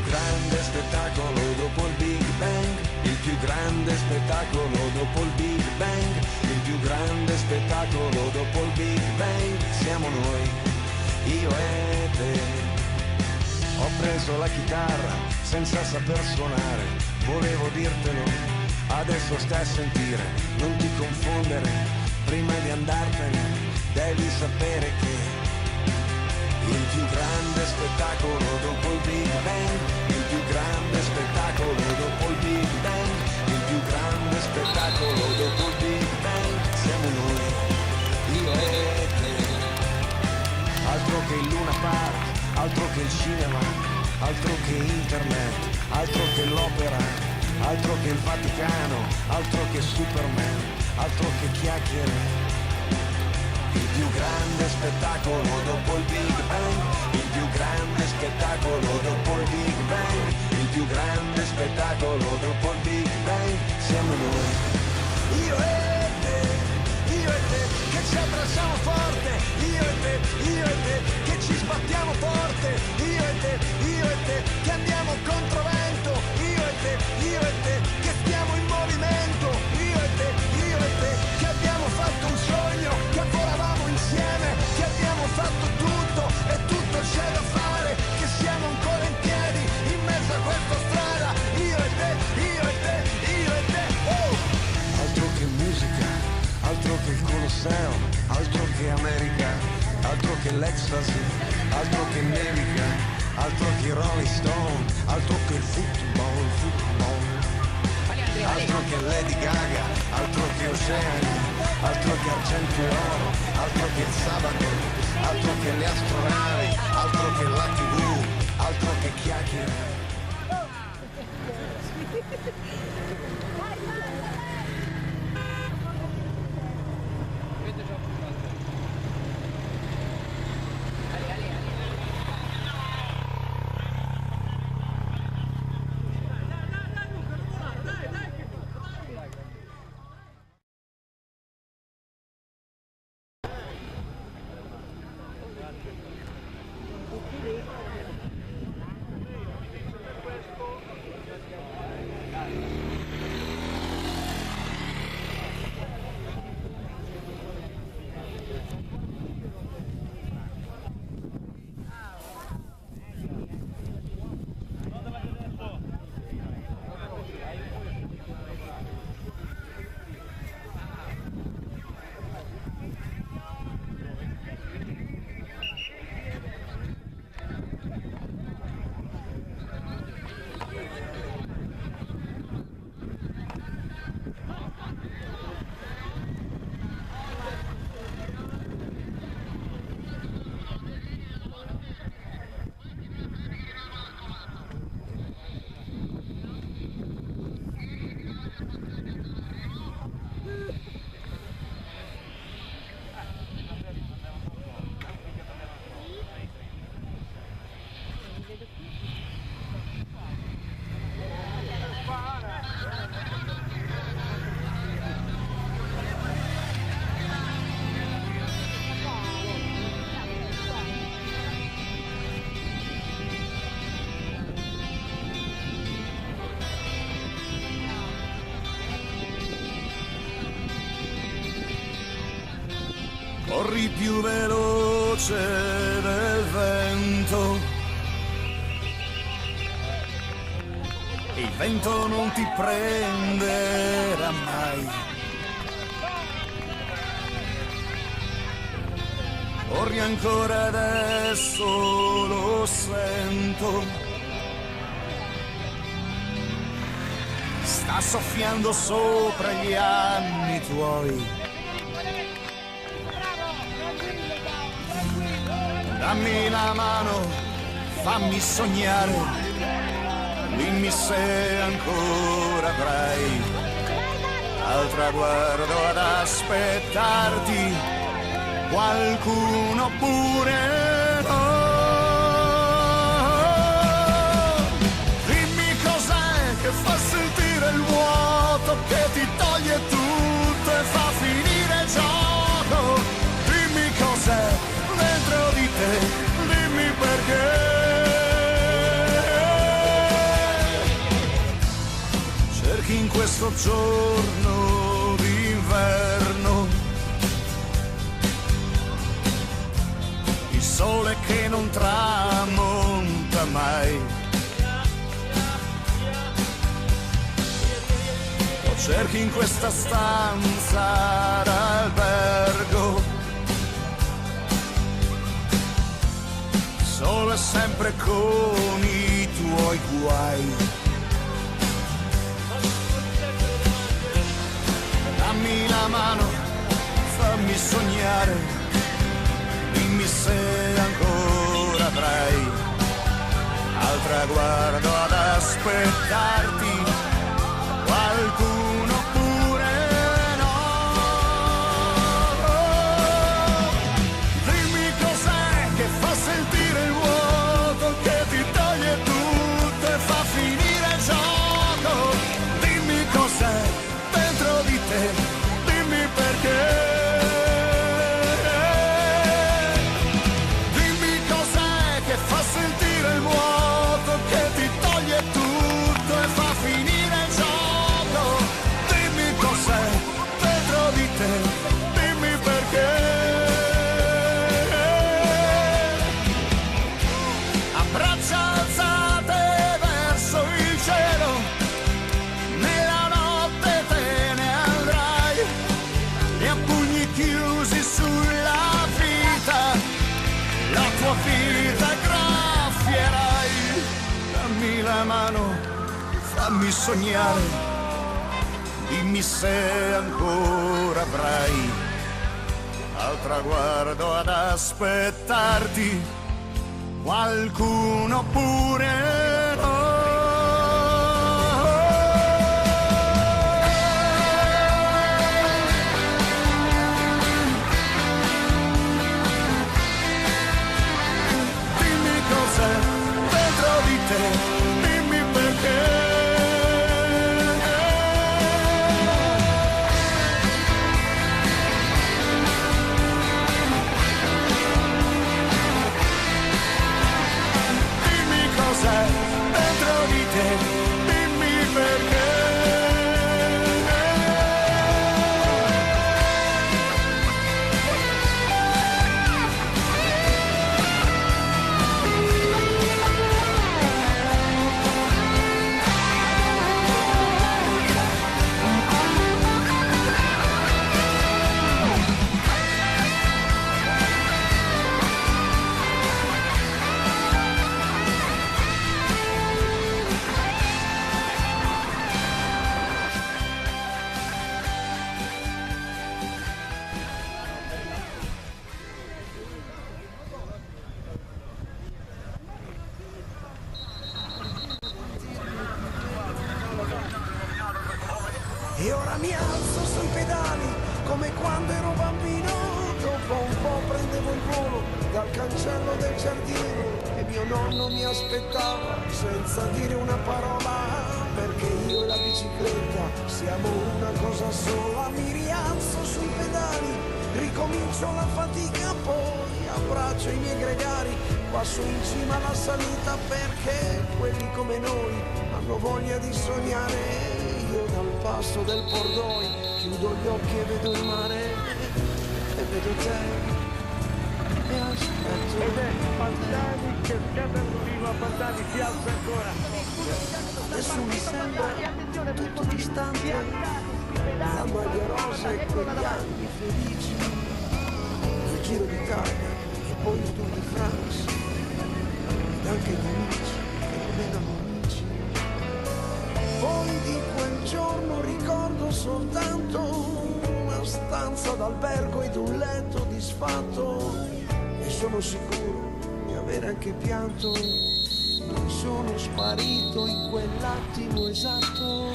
grande spettacolo dopo il Big Bang, il più grande spettacolo dopo il Big Bang, il più grande spettacolo dopo il Big Bang, siamo noi, io e te. Ho preso la chitarra senza saper suonare, volevo dirtelo, adesso stai a sentire, non ti confondere, prima di andartene devi sapere che il più grande spettacolo dopo il Big Bang, il più grande spettacolo dopo il Big Bang, il più grande spettacolo dopo il Big Bang, siamo noi, io e te. Altro che il Luna Park, altro che il cinema, altro che internet, altro che l'opera, altro che il Vaticano, altro che Superman, altro che chiacchiere. Il più grande spettacolo dopo il Big Bang, il più grande spettacolo dopo il Big Bang, il più grande spettacolo dopo il Big Bang, siamo noi, io e te, che ci abbracciamo forte, io e te, che ci sbattiamo forte, io e te, che andiamo controvento, io e te, che stiamo in movimento, io e te, che abbiamo fatto un sogno, che volavamo insieme, che abbiamo fatto tutto e tutto c'è da fare, che siamo ancora in piedi in mezzo a questa strada, io e te, oh! Altro che musica, altro che il Colosseo, altro che America, altro che l'ecstasy, altro che nevica, altro che Rolling Stone, altro che il football, altro che Lady Gaga, altro che oceani, altro che argento e oro, altro che il sabato, altro che le astronavi, altro che la TV, altro che chiacchiere. Corri più veloce del vento, il vento non ti prenderà mai. Corri ancora adesso, lo sento, sta soffiando sopra gli anni tuoi. Dammi la mano, fammi sognare, dimmi se ancora avrai al traguardo ad aspettarti qualcuno pure no. Dimmi cos'è che fa sentire il vuoto, che ti toglie tutto e fa finire il gioco. Dimmi cos'è dentro di te, dimmi perché. questo giorno d'inverno. Il sole che non tramonta mai. Lo cerchi in questa stanza d'albergo. Solo e sempre con i tuoi guai. Dammi la mano, fammi sognare, dimmi se ancora avrai al traguardo ad aspettarti qualcuno pure no. Dimmi cos'è che fa sentire il vuoto, che ti toglie tutto e fa finire il gioco. Dimmi cos'è dentro di te, dimmi perché. Dimmi cos'è che fa sentire il vuoto, che ti toglie tutto e fa finire il gioco. Dimmi cos'è dentro di te, dimmi perché. A braccia alzate verso il cielo, nella notte te ne andrai, e a pugni chiusi sulla vita la tua vita graffierai. Dammi la mano, fammi sognare, dimmi se ancora avrai al traguardo ad aspettarti qualcuno pure no. Dimmi cos'è dentro di te, dimmi perché. Dimmi cos'è dentro di te, dimmi perché. E ora mi alzo sui pedali come quando ero bambino. Dopo un po' prendevo il volo dal cancello del giardino e mio nonno mi aspettava senza dire una parola, perché io e la bicicletta siamo una cosa sola. Mi rialzo sui pedali, ricomincio la fatica, poi abbraccio i miei gregari qua su in cima alla salita, perché quelli come noi hanno voglia di sognare. Io dal passo del Pordoi chiudo gli occhi e vedo il mare e vedo te e aspetto. Ed è Pantani che scatta l'ultimo, Pantani si alza ancora. Adesso mi sembra tutto distante, la maglia rosa e quegli anni felici, il Giro d'Italia e poi il Tour de France, ed anche gli amici che non erano amici. Poi di quel giorno ricordo soltanto una stanza d'albergo ed un letto disfatto, e sono sicuro di aver anche pianto. Sono sparito in quell'attimo esatto.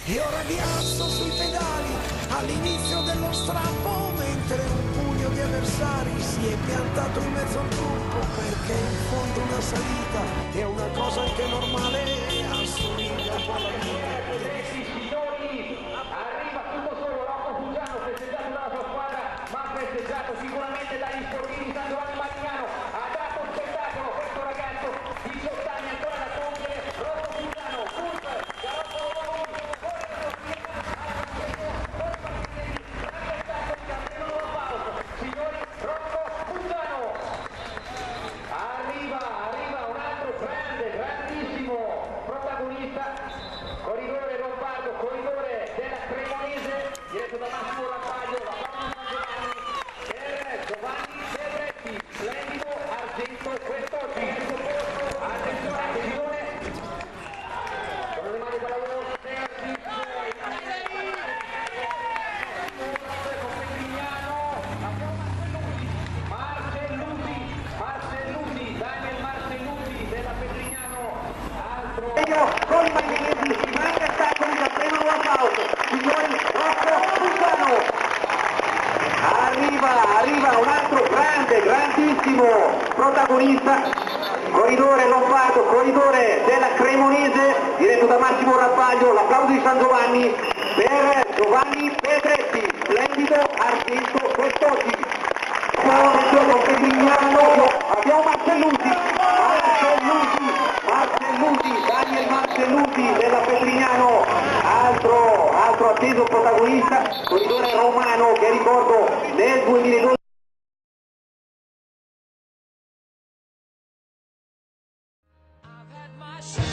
E ora mi alzo sui pedali all'inizio dello strappo, mentre un pugno di avversari si è piantato in mezzo al gruppo, perché in fondo una salita è una cosa anche normale, assomiglia un po' alla vita. Signori, arriva tutto solo Rocco Fugiano, festeggiato dalla sua squadra, ma festeggiato sicuramente dagli sportivi San Giovanni Marignano. Ha dato spettacolo questo ragazzo, 18 anni ancora da compiere, Rocco Fugiano, Fulp, Garofalo. grandissimo protagonista, corridore lombardo, corridore della Cremonese, diretto da Massimo Rappaglio. L'applauso di San Giovanni per Giovanni Pedretti, splendido argento quest'oggi. Con Pedrignano abbiamo Marcelluti, Daniel Marcelluti della Pedrignano, altro atteso protagonista, corridore romano che ricordo nel 2012. I've had my share.